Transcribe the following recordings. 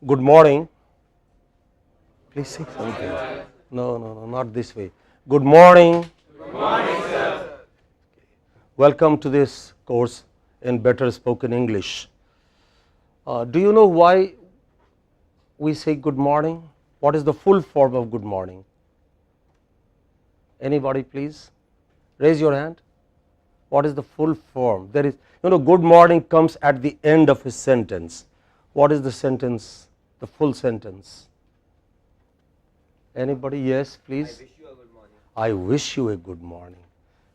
Good morning. Please say something. No, not this way. Good morning. Good morning, sir. Welcome to this course in Better Spoken English. Do you know why we say good morning? What is the full form of good morning? Anybody please? Raise your hand. What is the full form? There is, good morning comes at the end of a sentence. What is the sentence, the full sentence? Anybody? Yes, please. I wish you a good morning. I wish you a good morning.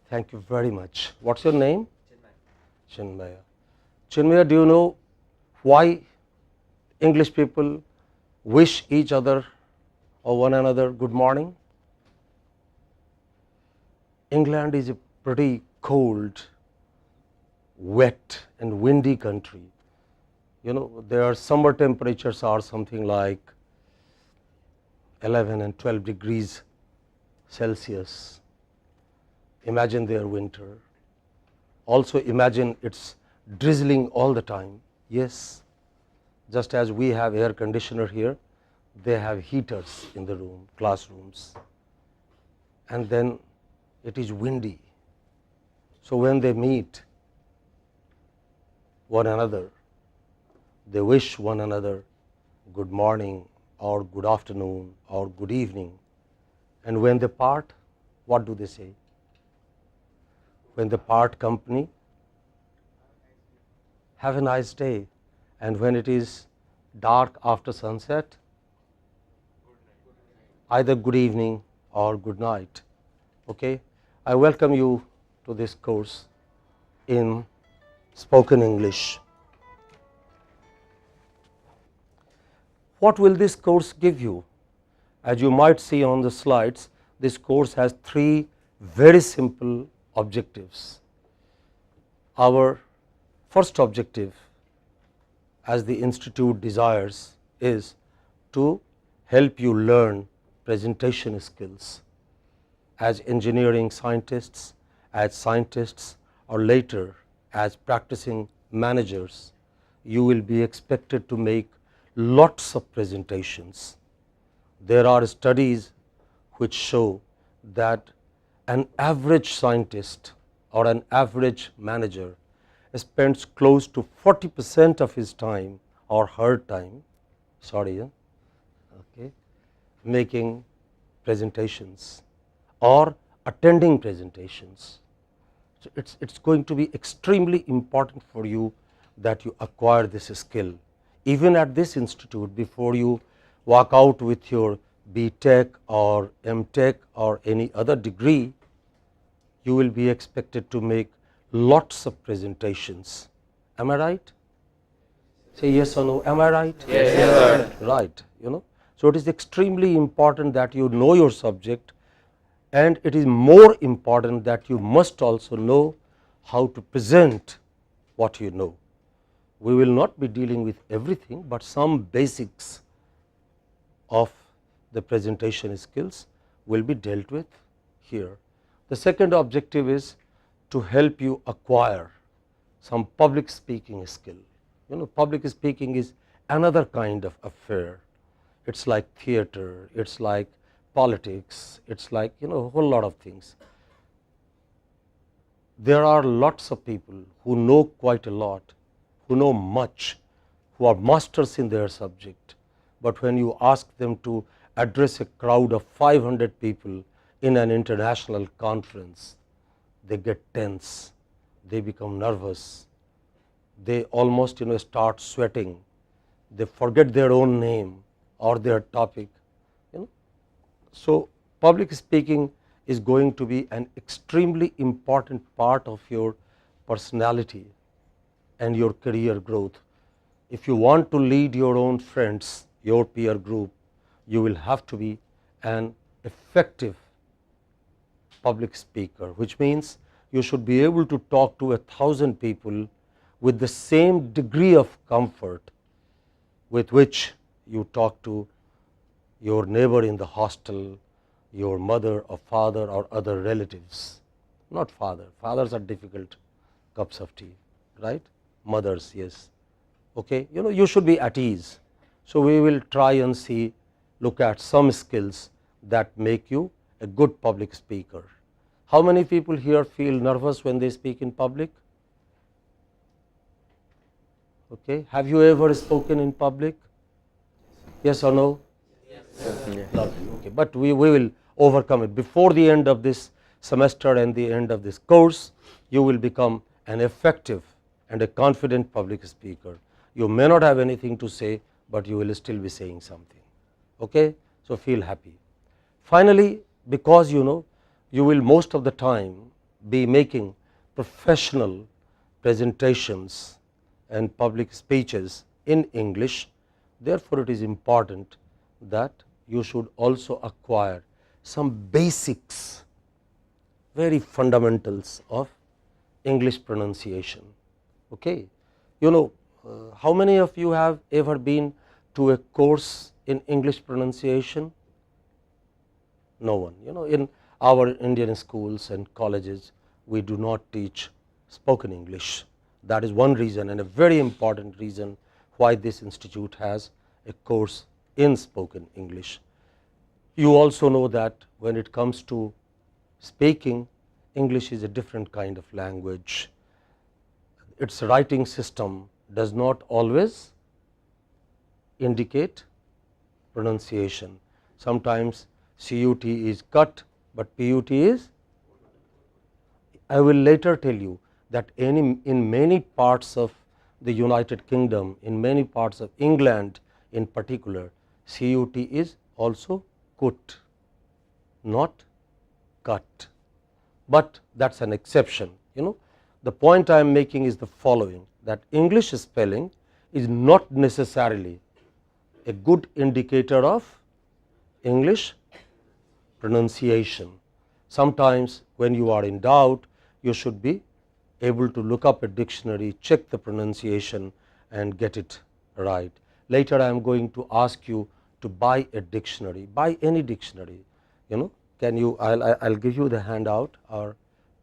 Thank you very much. What's your name? Chinmaya. Chinmaya, do you know why English people wish each other or one another good morning? England is a pretty cold, wet and windy country. Their summer temperatures are something like 11 and 12 degrees Celsius. Imagine their winter. Also imagine it's drizzling all the time. Yes, just as we have air conditioner here, they have heaters in the room, classrooms. And then it is windy. So when they meet one another, they wish one another good morning or good afternoon or good evening. And when they part, what do they say? When they part company, have a nice day. And when it is dark after sunset, either good evening or good night. Okay, I welcome you to this course in spoken English. What will this course give you? As you might see on the slides, this course has three very simple objectives. Our first objective, as the Institute desires, is to help you learn presentation skills. As engineering scientists, as scientists, or later as practicing managers, you will be expected to make lots of presentations. There are studies which show that an average scientist or an average manager spends close to 40% of his time or her time, making presentations or attending presentations. So it's going to be extremely important for you that you acquire this skill. Even at this institute, before you walk out with your B.Tech or M.Tech or any other degree, you will be expected to make lots of presentations. Am I right? Say yes or no. Am I right? Yes, sir. Right. So it is extremely important that you know your subject, and it is more important that you must also know how to present what you know. We will not be dealing with everything, but some basics of the presentation skills will be dealt with here. The second objective is to help you acquire some public speaking skill. Public speaking is another kind of affair. It's like theater, it's like politics, it's like a whole lot of things. There are lots of people who know quite a lot, who know much, who are masters in their subject, but when you ask them to address a crowd of 500 people in an international conference, they get tense, they become nervous, they almost start sweating, they forget their own name or their topic. So public speaking is going to be an extremely important part of your personality and your career growth. If you want to lead your own friends, your peer group, you will have to be an effective public speaker, which means you should be able to talk to 1,000 people with the same degree of comfort with which you talk to your neighbor in the hostel, your mother or father or other relatives. Not father, fathers are difficult cups of tea, right? Mothers, yes. Okay, you should be at ease. So, we will try and see, look at some skills that make you a good public speaker. How many people here feel nervous when they speak in public? Okay. Have you ever spoken in public? Yes or no? Lovely. Okay. But we will overcome it. Before the end of this semester and the end of this course, you will become an effective and a confident public speaker. You may not have anything to say, but you will still be saying something. Okay. So, feel happy. Finally, because you know you will most of the time be making professional presentations and public speeches in English, therefore, it is important that you should also acquire some basics, very fundamentals of English pronunciation. Okay. You know, how many of you have ever been to a course in English pronunciation? No one. You know, in our Indian schools and colleges, we do not teach spoken English. That is one reason, and a very important reason why this institute has a course in spoken English. You also know that when it comes to speaking, English is a different kind of language. Its writing system does not always indicate pronunciation. Sometimes CUT is cut, but PUT is. I will later tell you that in many parts of the United Kingdom, in many parts of England in particular, CUT is also kut, not cut, but that is an exception. You know, the point I am making is the following, that English spelling is not necessarily a good indicator of English pronunciation. Sometimes when you are in doubt, you should be able to look up a dictionary, check the pronunciation and get it right. Later I am going to ask you to buy a dictionary, buy any dictionary. You know, can you, I'll give you the handout, or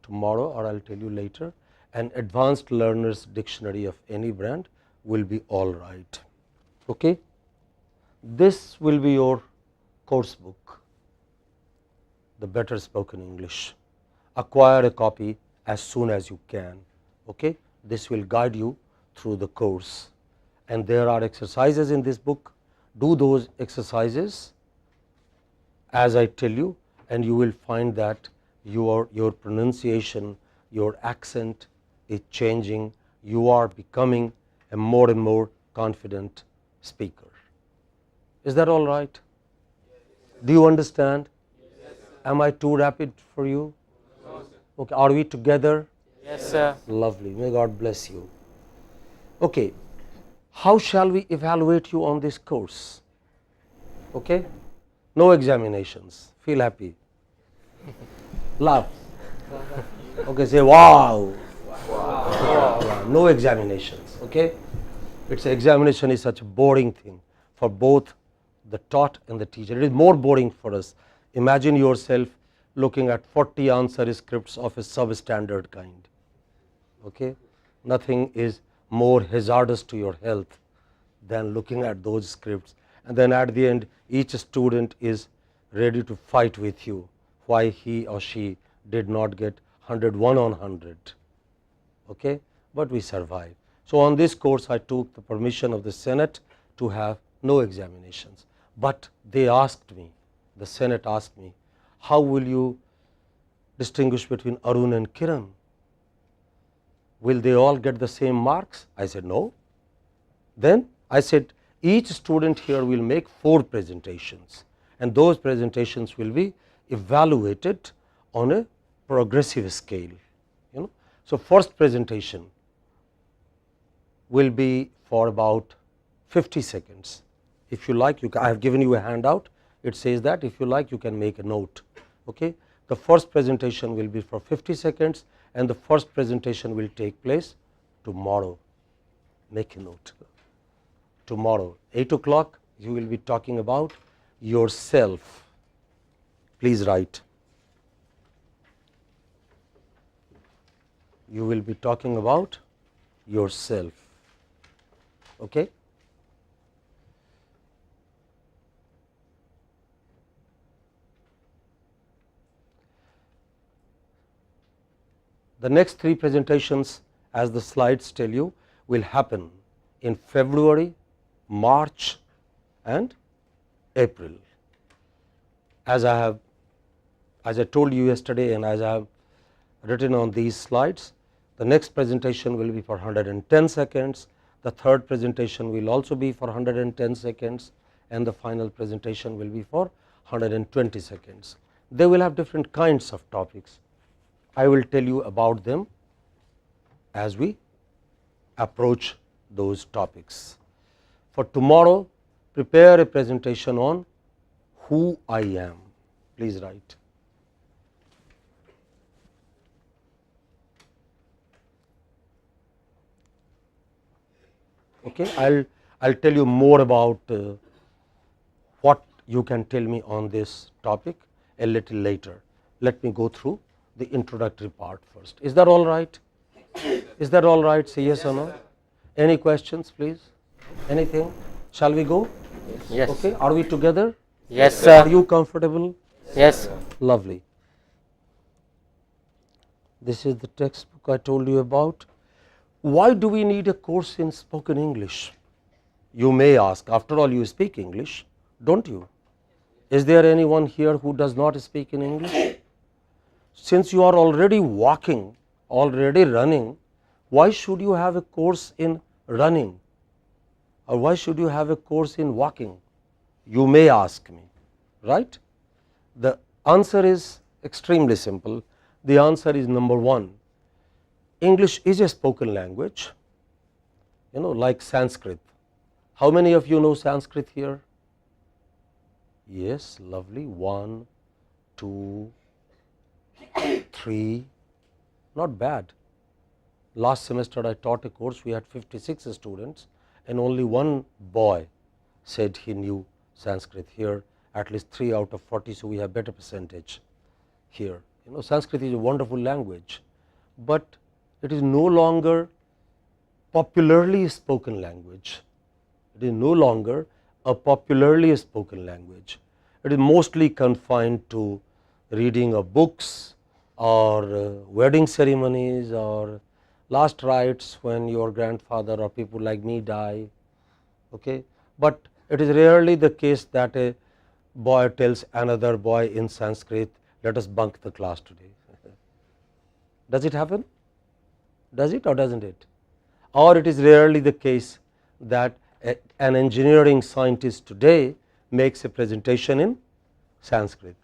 tomorrow, or I'll tell you later. An advanced learners dictionary of any brand will be all right. Okay. This will be your course book, the Better Spoken English. Acquire a copy as soon as you can. Okay. This will guide you through the course, and there are exercises in this book. Do those exercises as I tell you, and you will find that your pronunciation, your accent is changing. You are becoming a more and more confident speaker. Is that all right? Do you understand? Yes, Am I too rapid for you? Okay. Are we together? Yes, sir. Lovely. May God bless you. Okay. How shall we evaluate you on this course? Okay. No examinations. Feel happy. Laugh. Okay. Say wow. Wow. No examinations. Okay. Its examination is such a boring thing for both the taught and the teacher. It is more boring for us. Imagine yourself looking at 40 answer scripts of a substandard kind. Okay. Nothing is more hazardous to your health than looking at those scripts, and then at the end each student is ready to fight with you why he or she did not get 101 on 100. Okay. But we survive. So, on this course I took the permission of the Senate to have no examinations, but they asked me, the Senate asked me, how will you distinguish between Arun and Kiran? Will they all get the same marks? I said no. Then I said each student here will make 4 presentations, and those presentations will be evaluated on a progressive scale. You know, so first presentation will be for about 50 seconds. If you like, I have given you a handout. It says that if you like, you can make a note. Okay. The first presentation will be for 50 seconds, and the first presentation will take place tomorrow. Make a note. Tomorrow, 8 o'clock, you will be talking about yourself. Please write. You will be talking about yourself. Okay. The next 3 presentations, as the slides tell you, will happen in February, March and April. As I told you yesterday and as I have written on these slides, the next presentation will be for 110 seconds, the third presentation will also be for 110 seconds and the final presentation will be for 120 seconds. They will have different kinds of topics. I will tell you about them as we approach those topics. For tomorrow, prepare a presentation on who I am. Please write. Okay, I'll tell you more about what you can tell me on this topic a little later. Let me go through the introductory part first. Is that all right? Is that all right? Say yes or no. Any questions, please? Anything? Shall we go? Yes. Okay. Are we together? Yes, sir. Are you comfortable? Yes. Lovely. This is the textbook I told you about. Why do we need a course in spoken English? You may ask. After all, you speak English, don't you? Is there anyone here who does not speak in English? Since you are already walking, already running, why should you have a course in running? Or why should you have a course in walking? You may ask me, right? The answer is extremely simple. The answer is number 1. English is a spoken language, like Sanskrit. How many of you know Sanskrit here? Yes, lovely. 1, 2, 3, not bad. Last semester I taught a course, we had 56 students and only one boy said he knew Sanskrit. Here at least 3 out of 40, so we have better percentage here. Sanskrit is a wonderful language, but it is no longer popularly spoken language. It is no longer a popularly spoken language. It is mostly confined to reading of books or wedding ceremonies or last rites when your grandfather or people like me die. Okay? But it is rarely the case that a boy tells another boy in Sanskrit, let us bunk the class today. Does it happen? Does it or doesn't it? Or it is rarely the case that an engineering scientist today makes a presentation in Sanskrit.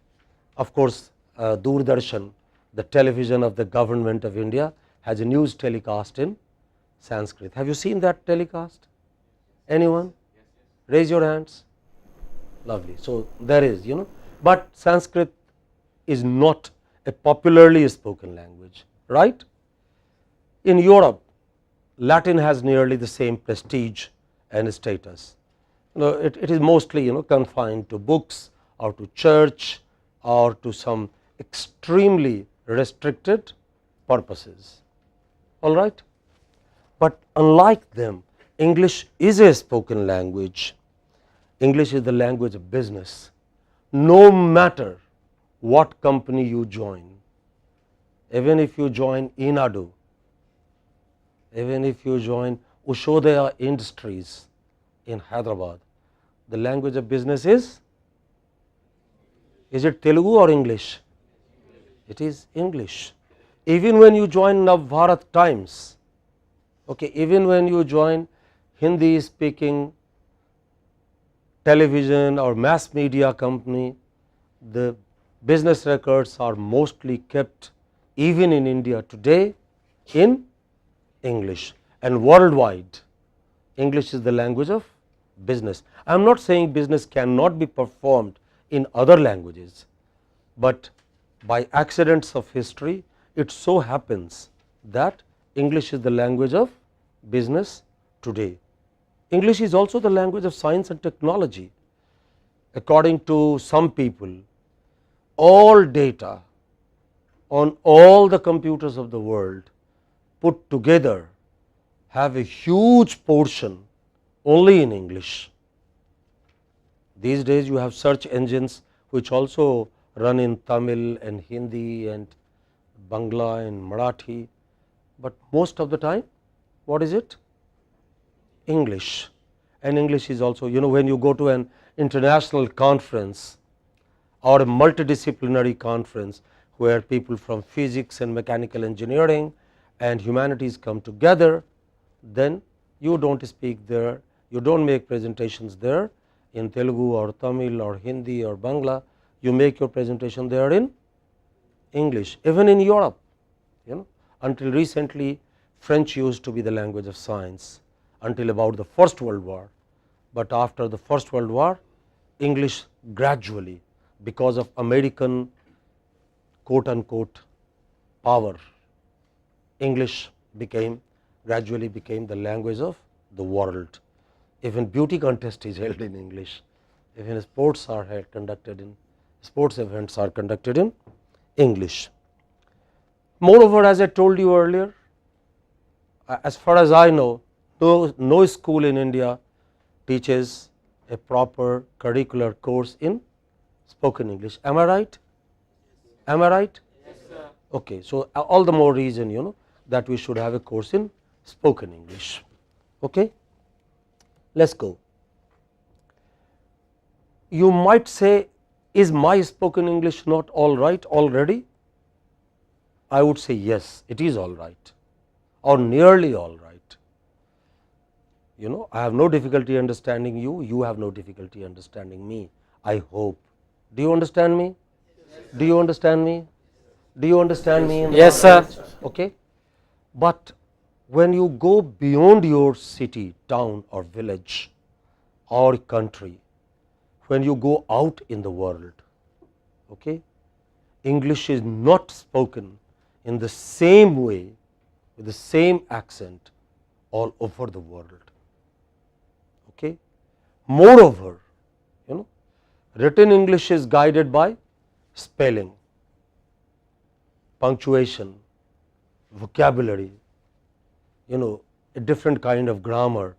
Of course, Doordarshan, the television of the government of India, has a news telecast in Sanskrit. Have you seen that telecast? Anyone? Raise your hands. Lovely. So there is, but Sanskrit is not a popularly spoken language, right? In Europe, Latin has nearly the same prestige and status. It is mostly confined to books or to church or to some extremely restricted purposes. All right, but unlike them, English is a spoken language. English is the language of business. No matter what company you join, even if you join Inadu, even if you join Ushodaya Industries in Hyderabad, the language of business is it Telugu or English? It is English. Even when you join Navbharat Times, okay, even when you join Hindi speaking television or mass media company, the business records are mostly kept even in India today in English, and worldwide English is the language of business. I am not saying business cannot be performed in other languages, but by accidents of history it so happens that English is the language of business today. English is also the language of science and technology. According to some people, all data on all the computers of the world put together have a huge portion only in English. These days you have search engines which also run in Tamil and Hindi and Bangla, in Marathi, but most of the time what is it? English. And English is also, when you go to an international conference or a multidisciplinary conference where people from physics and mechanical engineering and humanities come together, then you do not speak there, you do not make presentations there in Telugu or Tamil or Hindi or Bangla, you make your presentation there in English. Even in Europe, until recently French used to be the language of science until about the First World War, but after the First World War English gradually, because of American quote unquote power, English gradually became the language of the world. Even beauty contest is held in English, even sports events are conducted in English. Moreover, as I told you earlier, as far as I know, no school in India teaches a proper curricular course in spoken English. Am I right? Am I right? Yes, sir. Okay, so all the more reason that we should have a course in spoken English. Okay, let's go. You might say, is my spoken English not all right already? I would say yes, it is all right, or nearly all right. I have no difficulty understanding you, you have no difficulty understanding me, I hope. Do you understand me? Do you understand me? Do you understand me? Yes, sir. Okay. But when you go beyond your city, town or village or country, when you go out in the world, okay, English is not spoken in the same way, with the same accent all over the world. Okay. Moreover, written English is guided by spelling, punctuation, vocabulary, a different kind of grammar.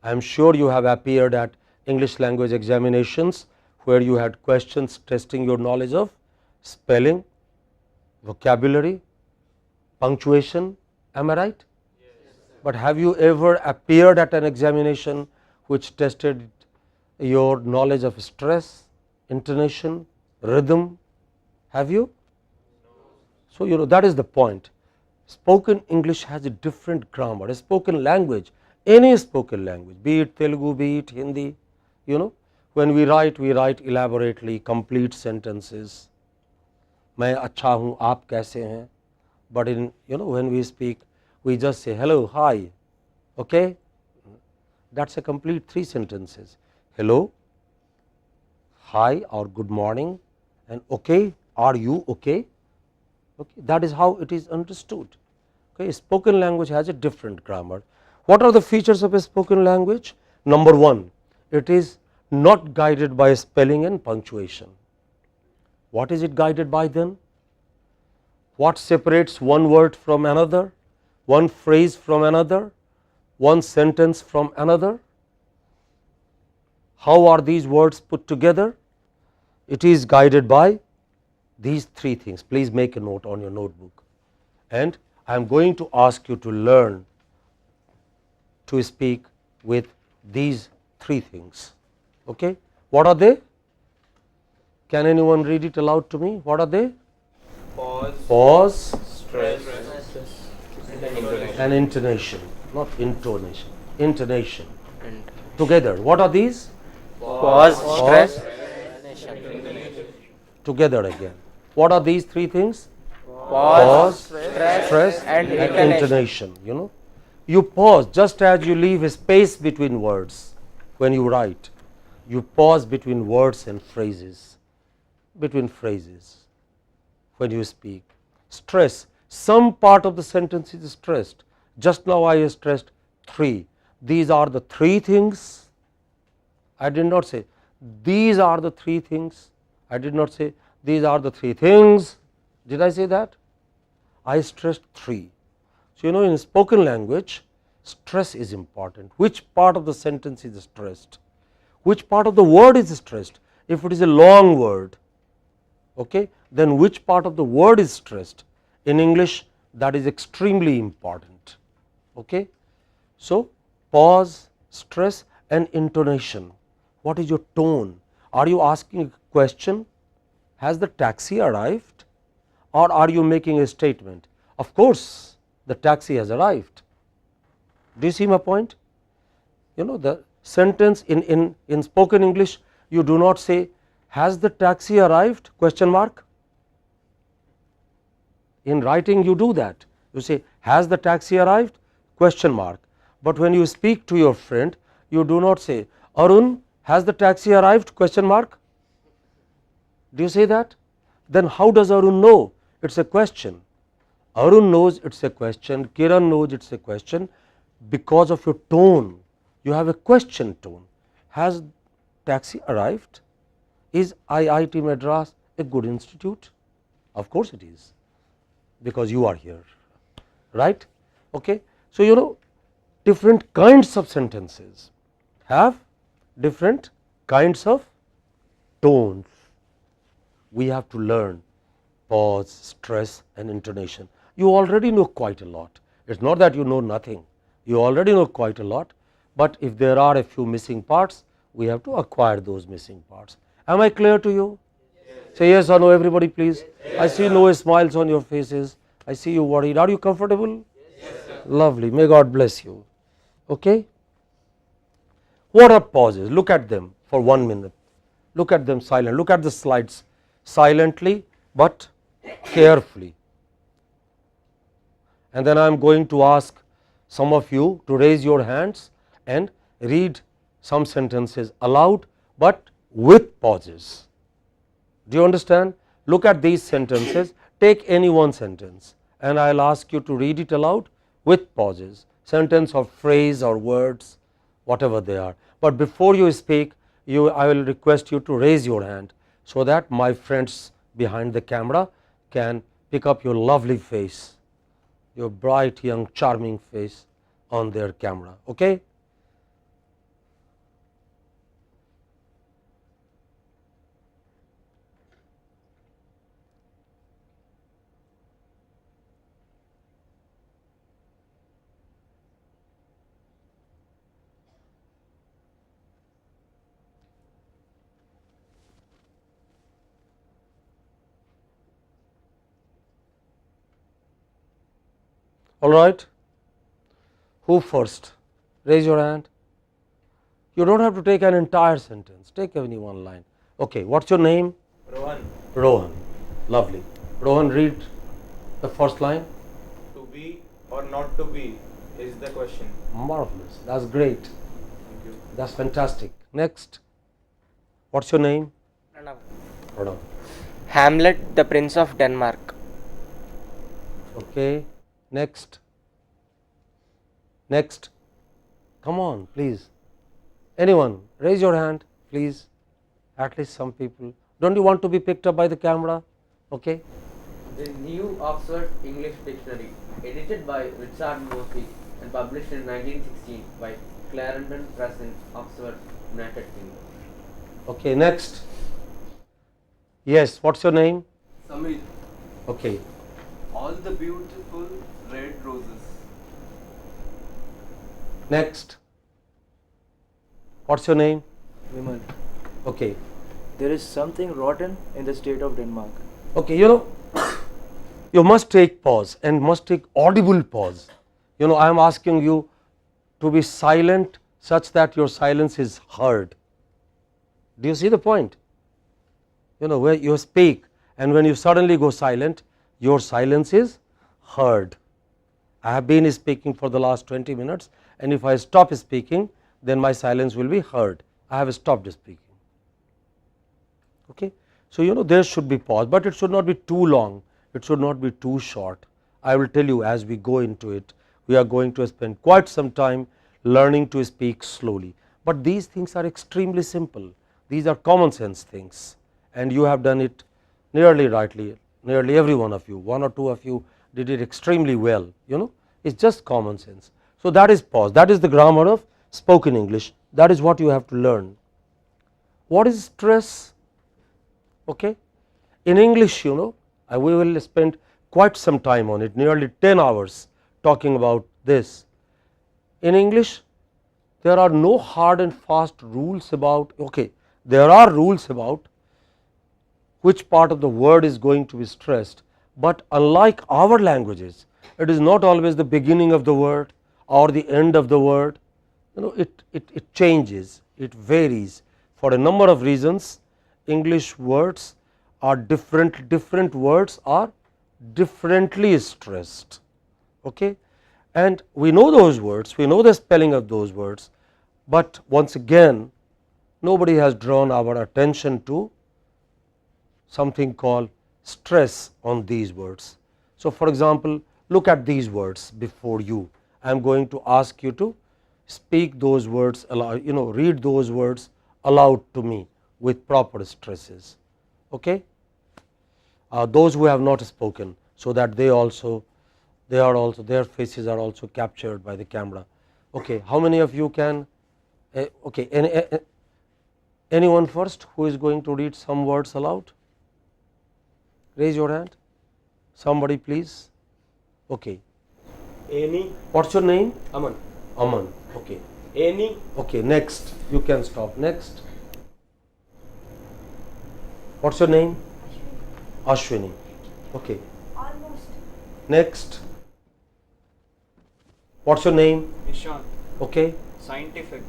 I am sure you have appeared at English language examinations where you had questions testing your knowledge of spelling, vocabulary, punctuation. Am I right? Yes, but have you ever appeared at an examination which tested your knowledge of stress, intonation, rhythm? Have you? So, that is the point. Spoken English has a different grammar. A spoken language, any spoken language, be it Telugu, be it Hindi, when we write elaborately, complete sentences. मैं अच्छा हूँ, आप कैसे हैं? But when we speak, we just say hello, hi, okay? That's a complete 3 sentences. Hello, hi or good morning, and okay, are you okay? Okay, that is how it is understood. Okay, spoken language has a different grammar. What are the features of a spoken language? Number 1, it is not guided by spelling and punctuation. What is it guided by then? What separates one word from another, one phrase from another, one sentence from another? How are these words put together? It is guided by these 3 things. Please make a note on your notebook, and I am going to ask you to learn to speak with these 3 things. Okay? What are they? Can anyone read it aloud to me? What are they? Pause, Stress. and intonation, not intonation, intonation. Together, what are these? Pause. Stress. Together again. What are these 3 things? Pause. Stress, and intonation. You pause just as you leave a space between words when you write. You pause between words and phrases, between phrases when you speak. Stress, some part of the sentence is stressed. Just now I stressed 3. These are the 3 things. I did not say these are the 3 things. I did not say these are the 3 things. Did I say that? I stressed 3. So, in spoken language, stress is important. Which part of the sentence is stressed? Which part of the word is stressed? If it is a long word, okay, then which part of the word is stressed? In English, that is extremely important. Okay? So, pause, stress and intonation. What is your tone? Are you asking a question? Has the taxi arrived? Or are you making a statement? Of course, the taxi has arrived. Do you see my point? You know, the sentence in spoken English, you do not say, has the taxi arrived? Question mark. In writing, you do that. You say, has the taxi arrived? Question mark. But when you speak to your friend, you do not say, Arun, has the taxi arrived? Question mark. Do you say that? Then how does Arun know? It's a question. Arun knows it's a question, Kiran knows it's a question because of your tone. You have a question tone. Has taxi arrived? Is IIT Madras a good institute? Of course it is, because you are here, right? Okay. So, you know, different kinds of sentences have different kinds of tones. We have to learn pause, stress and intonation. You already know quite a lot. It is not that you know nothing, you already know quite a lot, but if there are a few missing parts, we have to acquire those missing parts. Am I clear to you? Yes. Say yes or no, everybody please. Yes. I see no smiles on your faces. I see you worried. Are you comfortable? Yes, sir. Lovely. May God bless you. Okay. What are pauses? Look at them for 1 minute. Look at them silent. Look at the slides silently but carefully. And then I am going to ask some of you to raise your hands and read some sentences aloud, but with pauses. Do you understand? Look at these sentences, take any one sentence and I will ask you to read it aloud with pauses, sentence or phrase or words, whatever they are. But before you speak, I will request you to raise your hand, so that my friends behind the camera can pick up your lovely face, your bright young charming face on their camera. Okay? All right. Who first? Raise your hand. You don't have to take an entire sentence, take any one line. Okay, what's your name? Rohan. Rohan. Lovely. Rohan, read the first line. To be or not to be is the question. Marvelous. That's great. Thank you. That's fantastic. Next. What's your name? Pranav. Pranav. Hamlet, the Prince of Denmark. Okay. Next. Next. Come on, please. Anyone, raise your hand, please. At least some people. Don't you want to be picked up by the camera? Okay. The New Oxford English Dictionary, edited by Richard Murphy and published in 1916 by Clarendon Press in Oxford, United Kingdom. Okay, next. Yes, what's your name? Samir. Okay. All the beautiful red roses. Next. What's your name? Vimal. Okay. There is something rotten in the state of Denmark. Okay, you know, you must take pause and must take audible pause. You know, I am asking you to be silent such that your silence is heard. Do you see the point? You know, where you speak and when you suddenly go silent, your silence is heard. I have been speaking for the last 20 minutes and if I stop speaking, then my silence will be heard. I have stopped speaking. Okay. So, you know, there should be pause, but it should not be too long, it should not be too short. I will tell you as we go into it, we are going to spend quite some time learning to speak slowly, but these things are extremely simple. These are common sense things and you have done it nearly rightly, nearly every one of you, one or two of you did it extremely well, you know, it is just common sense. So, that is pause, that is the grammar of spoken English, that is what you have to learn. What is stress? Okay. In English, you know, we will spend quite some time on it, nearly 10 hours talking about this. In English, there are no hard and fast rules about, okay, there are rules about which part of the word is going to be stressed, but unlike our languages, it is not always the beginning of the word or the end of the word. It changes, it varies for a number of reasons. English words are different words are differently stressed, okay? And we know those words, we know the spelling of those words, but once again nobody has drawn our attention to something called stress on these words. So, for example, look at these words before you. I am going to ask you to speak those words aloud, read those words aloud to me with proper stresses. Okay? Those who have not spoken, so that their faces are also captured by the camera. Okay, how many of you can? Okay, anyone first who is going to read some words aloud? Raise your hand. Somebody, please. Okay. Any. What's your name? Aman. Aman. Okay. Any. Okay. Next, you can stop. Next. What's your name? Ashwini. Okay. Almost. Next. What's your name? Nishan. Okay. Scientific.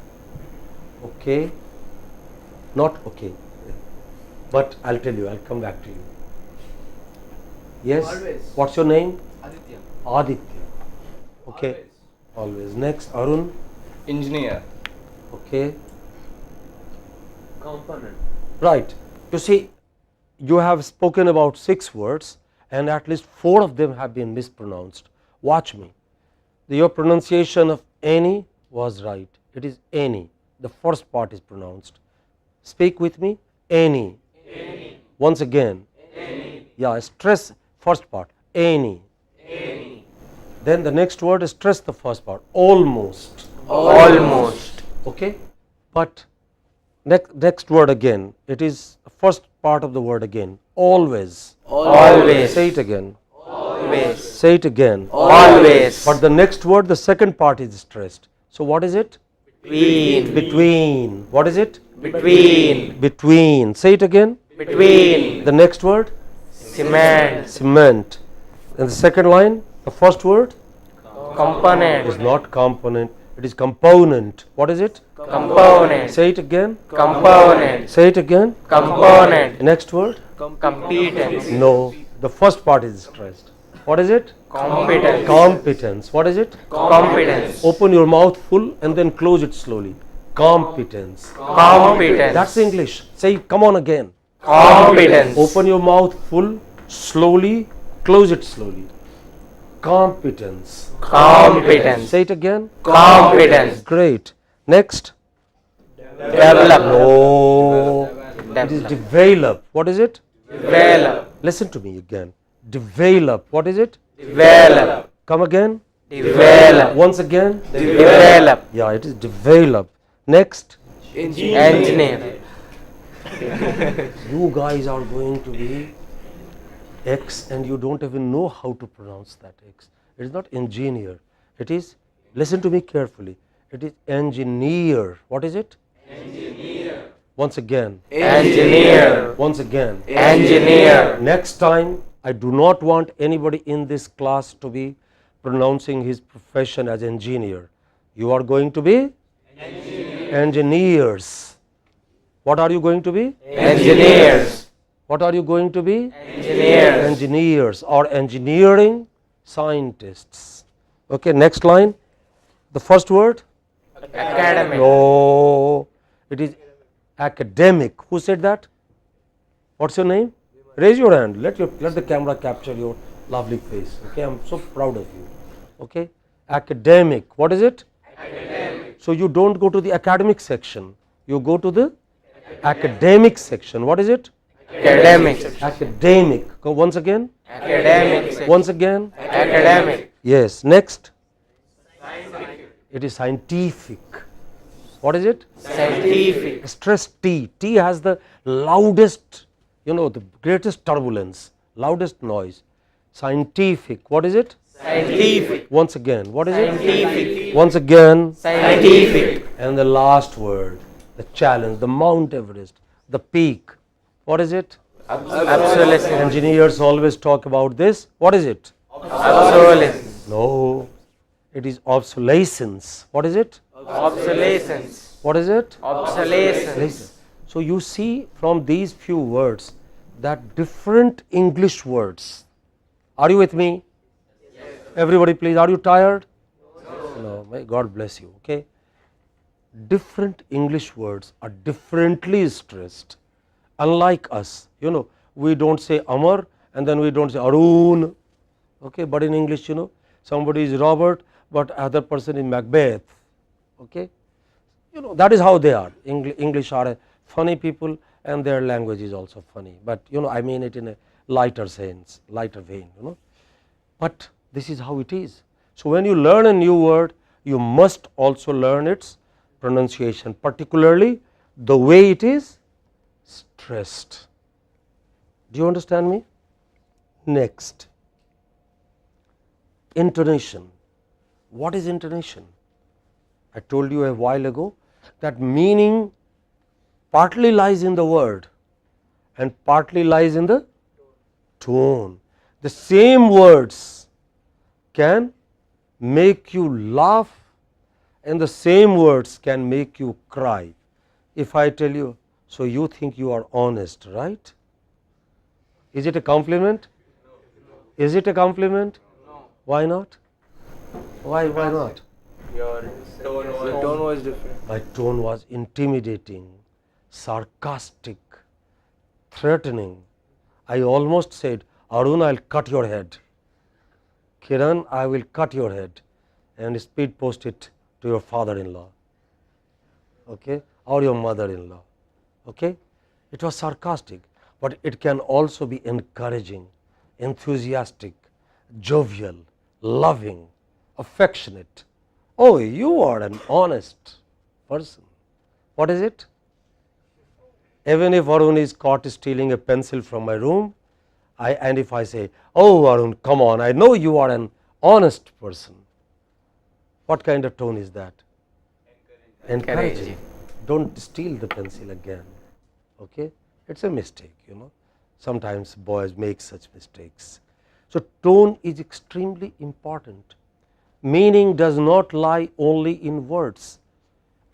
Okay. Not okay. But I'll tell you. I'll come back to you. Yes. Always. What's your name? Aditya. Aditya. Okay. Always. Next, Arun. Engineer. Okay. Component. Right. You see, you have spoken about 6 words and at least 4 of them have been mispronounced. Watch me. Your pronunciation of any was right. It is any. The first part is pronounced. Speak with me. Any. Any. Once again. Any. Yeah, stress first part. Any. Any. Then the next word, stress the first part. Almost. Almost. Okay. But next word again. It is the first part of the word again. Always. Always. Say it again. Always. Say it again. Always. But the next word, the second part is stressed. So what is it? Between. Between. What is it? Between. Between. Say it again. Between. The next word? Cement. Cement. And the second line, the first word Component. is not component, it is component. What is it? Component. Say it again. Component. Say it again. Component. Next word? Competence. No. The first part is stressed. What is it? Competence. Competence. What is it? Competence. Open your mouth full and then close it slowly. Competence. Competence. That's English. Say, come on again. Competence. Open your mouth full, slowly, close it slowly. Competence. Competence. Say it again. Competence. Great. Next. Develop. No. It is Develop. develop. What is it? Develop. Listen to me again. Develop. What is it? Develop. Come again. Develop. Once again. Develop. Yeah, it is develop. Next. Engineer. You guys are going to be X and you don't even know how to pronounce that X. It is not engineer. It is, listen to me carefully, it is engineer. What is it? Engineer. Once again. Engineer. Once again. Engineer. Next time, I do not want anybody in this class to be pronouncing his profession as engineer. You are going to be engineers. What are you going to be? Engineers. What are you going to be? Engineers. Engineers or engineering scientists. Okay, next line. The first word? Academic. No, it is academic. Who said that? What's your name? Raise your hand. Let the camera capture your lovely face. Okay, I'm so proud of you. Okay, academic. What is it? Academic. So you don't go to the academic section. You go to the academic section. What is it? Academic. Academic. Go once again. Academic. Once again. Academic. Yes. Next. It is scientific. What is it? Scientific. Stress T. T has the loudest, the greatest turbulence, loudest noise. Scientific. What is it? Scientific. Once again. What is it? Scientific. Once again. Scientific. And the last word, the challenge, the Mount Everest, the peak. What is it? Obsolescence. Engineers always talk about this. What is it? Obsolescence. No, it is obsolescence. What is it? Obsolescence. What is it? Obsolescence. So you see from these few words that different English words. Are you with me? Yes. Everybody please, are you tired? No, may God bless you, okay. Different English words are differently stressed. Unlike us, we don't say Amar and then we don't say Arun, okay, but in English, somebody is Robert but other person is Macbeth, okay. That is how they are. English are funny people and their language is also funny, but I mean it in a lighter sense, lighter vein, but this is how it is. So when you learn a new word, you must also learn its pronunciation, particularly the way it is stressed. Do you understand me? Next, intonation. What is intonation? I told you a while ago that meaning partly lies in the word and partly lies in the tone. The same words can make you laugh and the same words can make you cry. If I tell you, so you think you are honest, right? Is it a compliment? Is it a compliment? No. Why not? Why not? Your tone The was tone was different. My tone was intimidating, sarcastic, threatening. I almost said, Arun, I'll cut your head. Kiran, I will cut your head and speed post it to your father-in-law, okay, or your mother-in-law, okay. It was sarcastic, but it can also be encouraging, enthusiastic, jovial, loving, affectionate. Oh, you are an honest person. What is it? Even if Arun is caught stealing a pencil from my room, and if I say, oh Arun, come on, I know you are an honest person. What kind of tone is that? Encouraging. Don't steal the pencil again, okay. It's a mistake, sometimes boys make such mistakes. So tone is extremely important. Meaning does not lie only in words,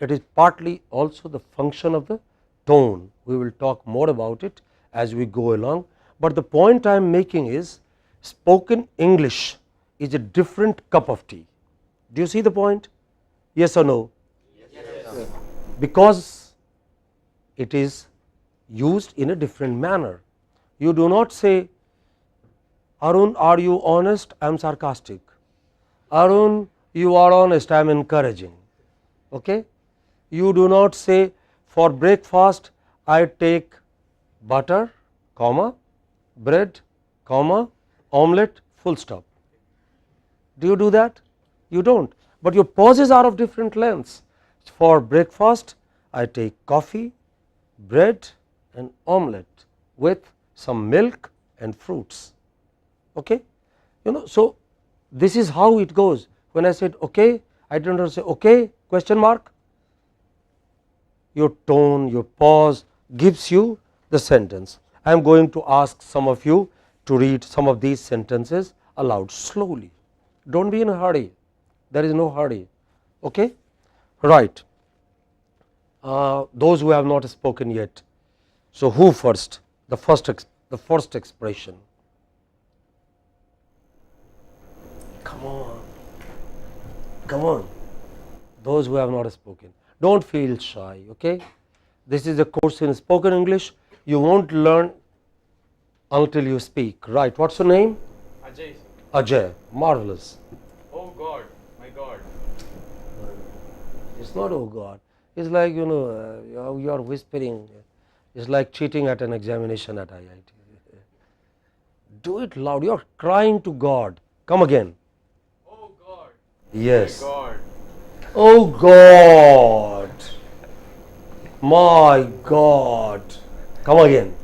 it is partly also the function of the tone. We will talk more about it as we go along, but the point I am making is spoken English is a different cup of tea. Do you see the point? Yes or no? Yes. Because it is used in a different manner. You do not say, Arun, are you honest? I am sarcastic. Arun, you are honest, I am encouraging. Okay? You do not say, for breakfast I take butter, comma, bread, comma, omelette, full stop. Do you do that? You don't, but your pauses are of different lengths. For breakfast I take coffee, bread and omelette with some milk and fruits, okay. So this is how it goes. When I said okay, I did not say okay question mark. Your tone, your pause gives you the sentence. I am going to ask some of you to read some of these sentences aloud slowly. Don't be in a hurry, there is no hurry, okay. Right. Those who have not spoken yet. So who first? The first expression. Come on, come on. Those who have not spoken, don't feel shy, okay. This is a course in spoken English. You won't learn until you speak, right? What's your name? Ajay. Ajay. Marvelous. Oh God, my God. It's not oh God. It's like you are whispering. It's like cheating at an examination at IIT. Do it loud. You are crying to God. Come again. Oh God. Yes. My God. Oh God. My God. Come again.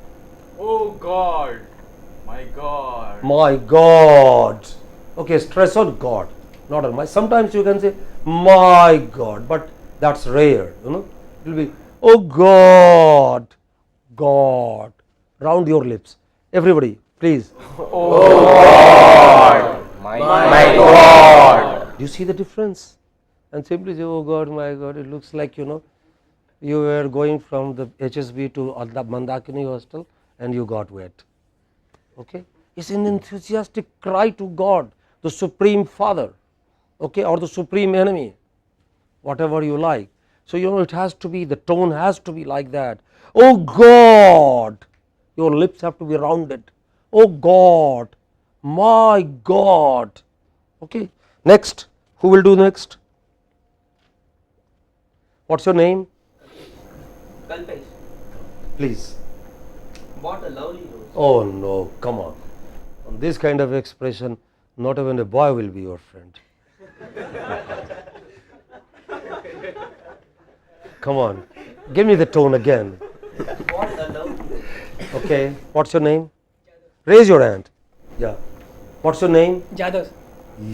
Oh God. My My God. My God. Okay, stress on God, not on my. Sometimes you can say my God, but that's rare. You know, it will be oh God, God. Round your lips, everybody, please. My God. Do you see the difference? And simply say, oh God, my God. It looks like you were going from the HSB to the Mandakini hostel and you got wet. Okay, it's an enthusiastic cry to God, the Supreme Father, okay, or the Supreme Enemy, whatever you like. So it has to be, the tone has to be like that. Oh God, your lips have to be rounded. Oh God, my God. Okay, next, who will do next? What's your name? Kalpesh, Please. what a lovely rose. Oh no, come on. On this kind of expression, not even a boy will be your friend. Come on, give me the tone again. What a lovely rose. Okay, what's your name? Raise your hand. Yeah. What's your name? Jadhav.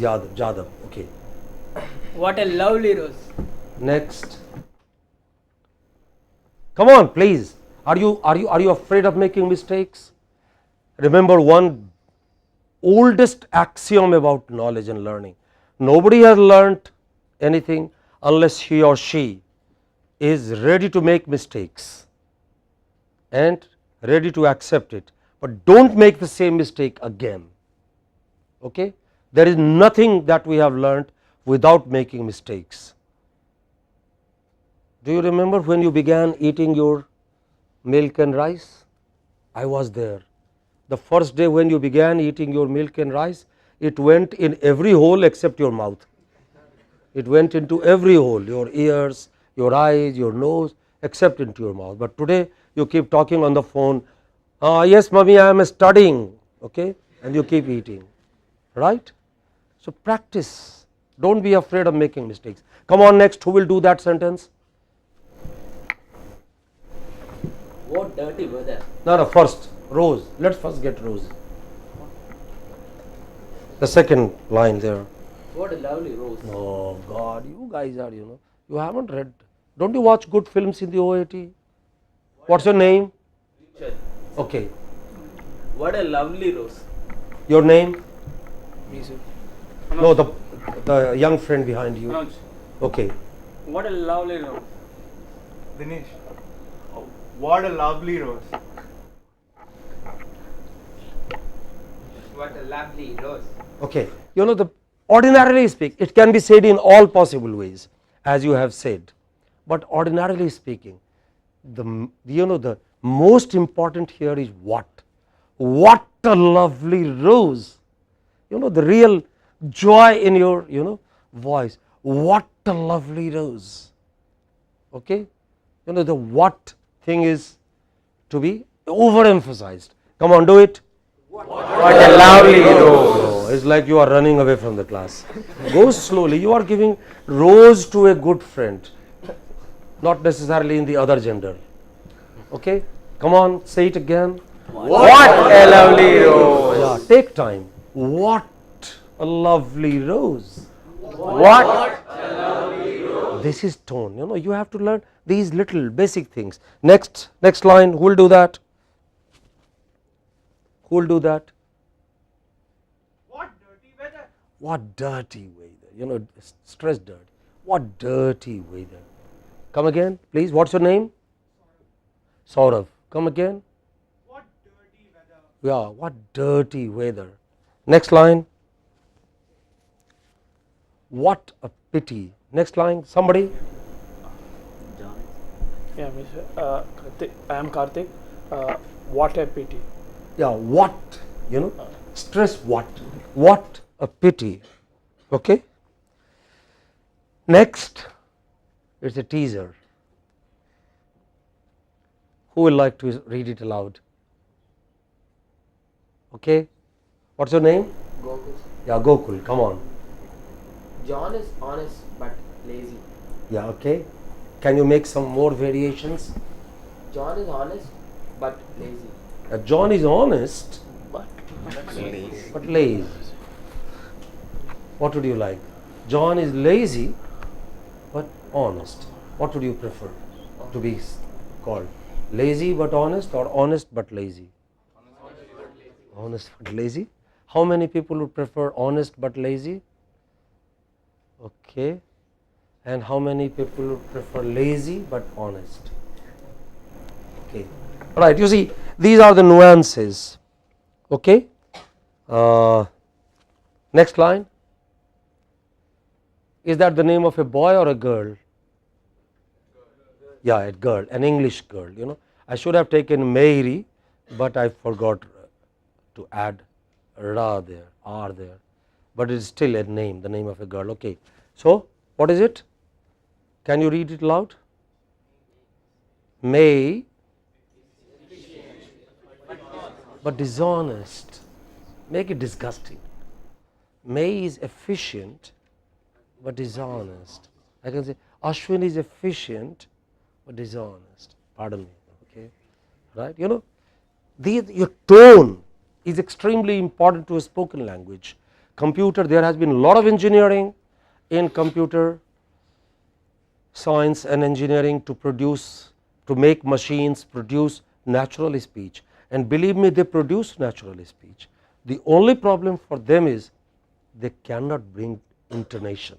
Jadhav. Okay. What a lovely rose. Next. Come on, please. Are you afraid of making mistakes? Remember one oldest axiom about knowledge and learning. Nobody has learnt anything unless he or she is ready to make mistakes and ready to accept it, but don't make the same mistake again. Okay? There is nothing that we have learnt without making mistakes. Do you remember when you began eating your milk and rice? I was there. The first day when you began eating your milk and rice, it went in every hole except your mouth. It went into every hole, your ears, your eyes, your nose, except into your mouth. But today you keep talking on the phone, yes mommy, I am studying, okay, and you keep eating, right? So practice, don't be afraid of making mistakes. Come on, next, who will do that sentence? What dirty weather. No, first, Rose, let's first get Rose. The second line there. What a lovely rose. Oh God, you guys are, you haven't read. Don't you watch good films in the OAT? What's your name? Richard. Okay. What a lovely rose. Your name? Misu. No, the young friend behind you. Manoj. Okay. What a lovely rose. Dinesh. Oh, what a lovely rose. What a lovely rose. Okay. Ordinarily speaking, it can be said in all possible ways, as you have said. But ordinarily speaking, the most important here is what? What a lovely rose. The real joy in your voice. What a lovely rose. Okay? The what thing is to be overemphasized. Come on, do it. What a lovely rose. Oh, it's like you are running away from the class. Go slowly. You are giving rose to a good friend, not necessarily in the other gender. Okay? Come on, say it again. What a lovely rose. Yeah, take time. What a lovely rose. What? This is tone. You have to learn these little basic things. Next line. Who will do that? Who will do that? What dirty weather. What dirty weather. Stress dirt. What dirty weather. Come again, please. What's your name? Saurav. Come again. What dirty weather. Yeah, what dirty weather. Next line. What a pity. Next line. Somebody. Yeah, Mr. I am Karthik. What a pity. Yeah, what? Stress what? What a pity. Okay. Next, it's a teaser. Who will like to read it aloud? Okay. What's your name? Gokul. Yeah, Gokul. Come on. John is honest but lazy. Yeah, okay. Can you make some more variations? John is honest but lazy. John is honest, but lazy. What would you like? John is lazy but honest. What would you prefer to be called? Lazy but honest, or honest but lazy? Honest but lazy. How many people would prefer honest but lazy? Okay. And how many people would prefer lazy but honest? Okay. Right. You see, these are the nuances. Okay. Next line. Is that the name of a boy or a girl? Yeah, a girl, an English girl. You know, I should have taken Mary, but I forgot to add ra there, r there. But it is still a name, the name of a girl. Okay. So what is it? Can you read it loud? May, but dishonest. Make it disgusting. May is efficient but dishonest. I can say Ashwin is efficient but dishonest. Pardon me. Okay, right? You know, your tone is extremely important to a spoken language. Computer, there has been a lot of engineering in computer science and engineering to make machines produce natural speech, and believe me, they produce natural speech. The only problem for them is they cannot bring intonation,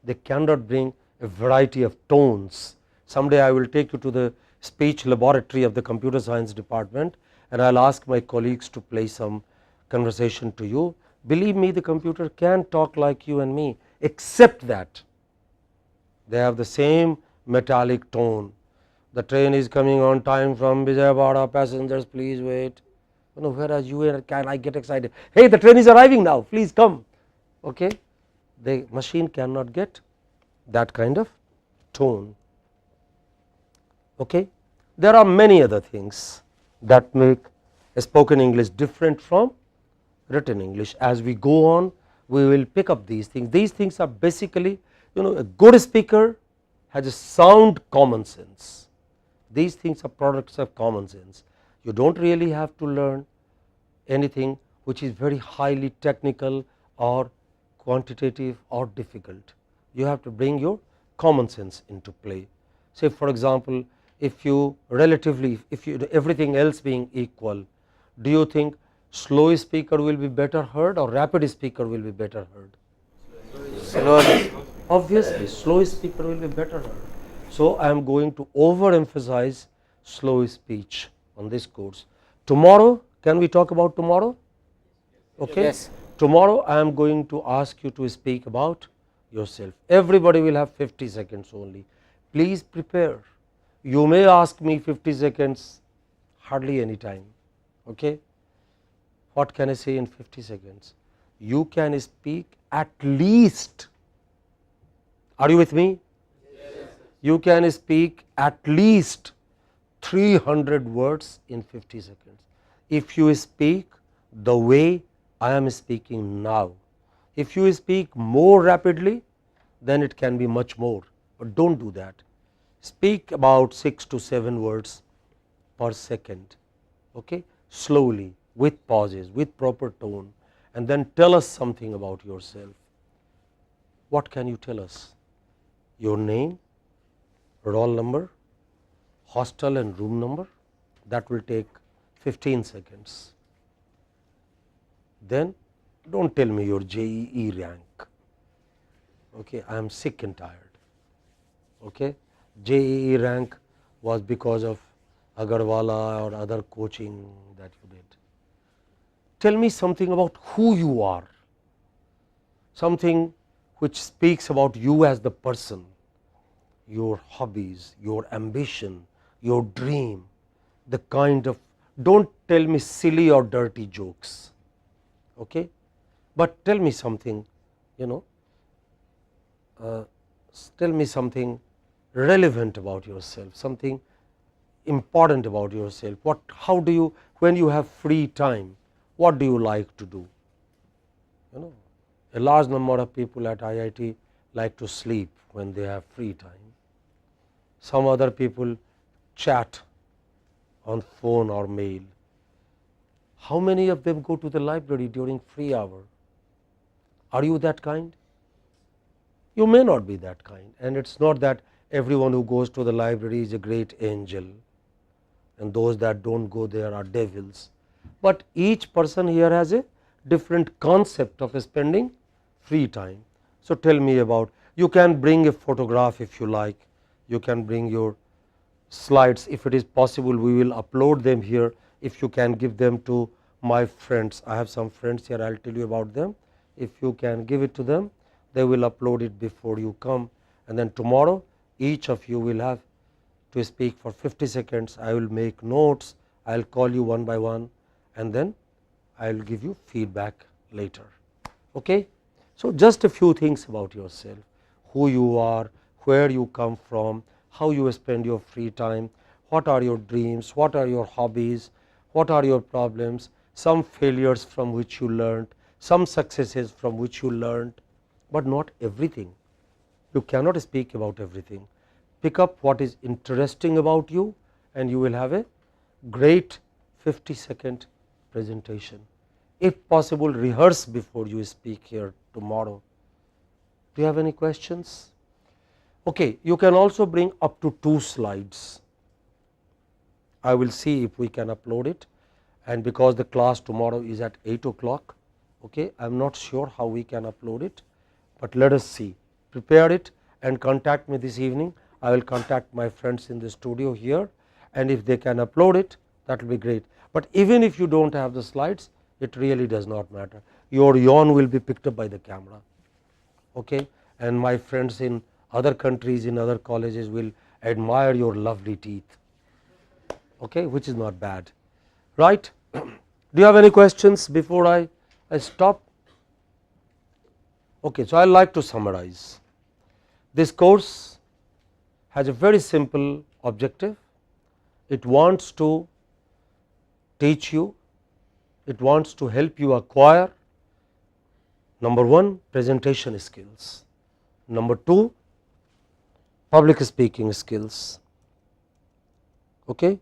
they cannot bring a variety of tones. Someday I will take you to the speech laboratory of the computer science department, and I will ask my colleagues to play some conversation to you. Believe me, the computer can talk like you and me, except that they have the same metallic tone. The train is coming on time from Vijayawada, passengers please wait. You know, whereas you and can I get excited, hey, the train is arriving now, please come. Okay, the machine cannot get that kind of tone. Okay, there are many other things that make a spoken English different from written English. As we go on, we will pick up these things. These things are basically, you know, a good speaker has a sound common sense. These things are products of common sense. You do not really have to learn anything which is very highly technical or quantitative or difficult. You have to bring your common sense into play. Say for example, if you everything else being equal, do you think slow speaker will be better heard or rapid speaker will be better heard? Slowly. Obviously slow speaker will be better heard. So I am going to overemphasize slow speech on this course. Tomorrow, can we talk about tomorrow? Okay. Yes. Tomorrow I am going to ask you to speak about yourself. Everybody will have 50 seconds only. Please prepare. You may ask me 50 seconds hardly any time. Okay. What can I say in 50 seconds? You can speak at least, are you with me? Yes. You can speak at least 300 words in 50 seconds. If you speak the way I am speaking now, if you speak more rapidly, then it can be much more, but do not do that. Speak about 6 to 7 words per second, okay? Slowly, with pauses, with proper tone, and then tell us something about yourself. What can you tell us? Your name, roll number, hostel and room number, that will take 15 seconds. Then do not tell me your JEE rank, okay? I am sick and tired. Okay? JEE rank was because of Agarwala or other coaching that you did. Tell me something about who you are, something which speaks about you as the person, your hobbies, your ambition, your dream, the kind of, do not tell me silly or dirty jokes, okay? But tell me something, you know, tell me something relevant about yourself, something important about yourself. What, how do you, when you have free time, what do you like to do? You know, a large number of people at IIT like to sleep when they have free time. Some other people chat on phone or mail. How many of them go to the library during free hour? Are you that kind? You may not be that kind, and it is not that everyone who goes to the library is a great angel and those that do not go there are devils, but each person here has a different concept of spending free time. So, tell me about, you can bring a photograph if you like, you can bring your slides, if it is possible we will upload them here, if you can give them to my friends. I have some friends here, I will tell you about them. If you can give it to them, they will upload it before you come, and then tomorrow each of you will have to speak for 50 seconds. I will make notes, I will call you one by one, and then I will give you feedback later. Okay? So, just a few things about yourself, who you are, where you come from, how you spend your free time, what are your dreams, what are your hobbies, what are your problems, some failures from which you learned, some successes from which you learned, but not everything. You cannot speak about everything. Pick up what is interesting about you and you will have a great 50-second presentation. If possible, rehearse before you speak here tomorrow. Do you have any questions? Okay, you can also bring up to 2 slides. I will see if we can upload it, and because the class tomorrow is at 8 o'clock, okay, I am not sure how we can upload it, but let us see. Prepare it and contact me this evening. I will contact my friends in the studio here, and if they can upload it, that will be great. But even if you do not have the slides, it really does not matter. Your yawn will be picked up by the camera, okay, and my friends in other countries, in other colleges will admire your lovely teeth, okay, which is not bad, right. Do you have any questions before I stop? Okay, so I would like to summarize. This course has a very simple objective. It wants to teach you, it wants to help you acquire number 1 presentation skills, number 2 public speaking skills, okay.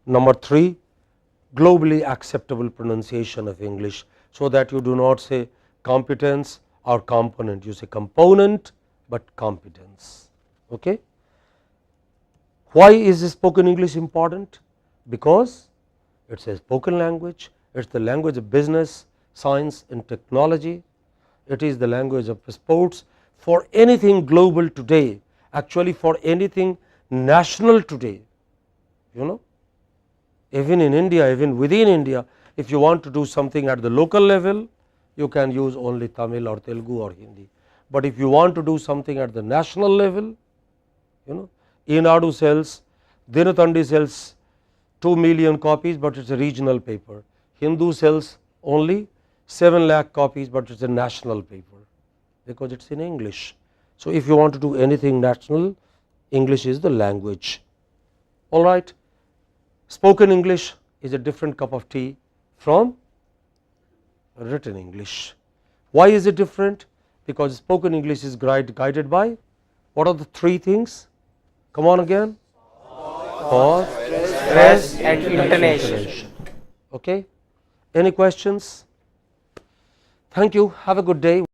Number 3 globally acceptable pronunciation of English, so that you do not say competence or component, you say component, but competence. Okay. Why is spoken English important? Because it is a spoken language, it is the language of business, science and technology, it is the language of sports. For anything global today, actually for anything national today, you know, even in India, even within India, if you want to do something at the local level, you can use only Tamil or Telugu or Hindi, but if you want to do something at the national level, you know, Enadu sells, Dinatandi sells 2 million copies, but it is a regional paper. Hindu sells only 7 lakh copies, but it is a national paper, because it is in English. So, if you want to do anything national, English is the language. All right. Spoken English is a different cup of tea from written English. Why is it different? Because spoken English is guided by, what are the 3 things? Come on again. Pause, Stress and intonation. okay. Any questions? Thank you. Have a good day.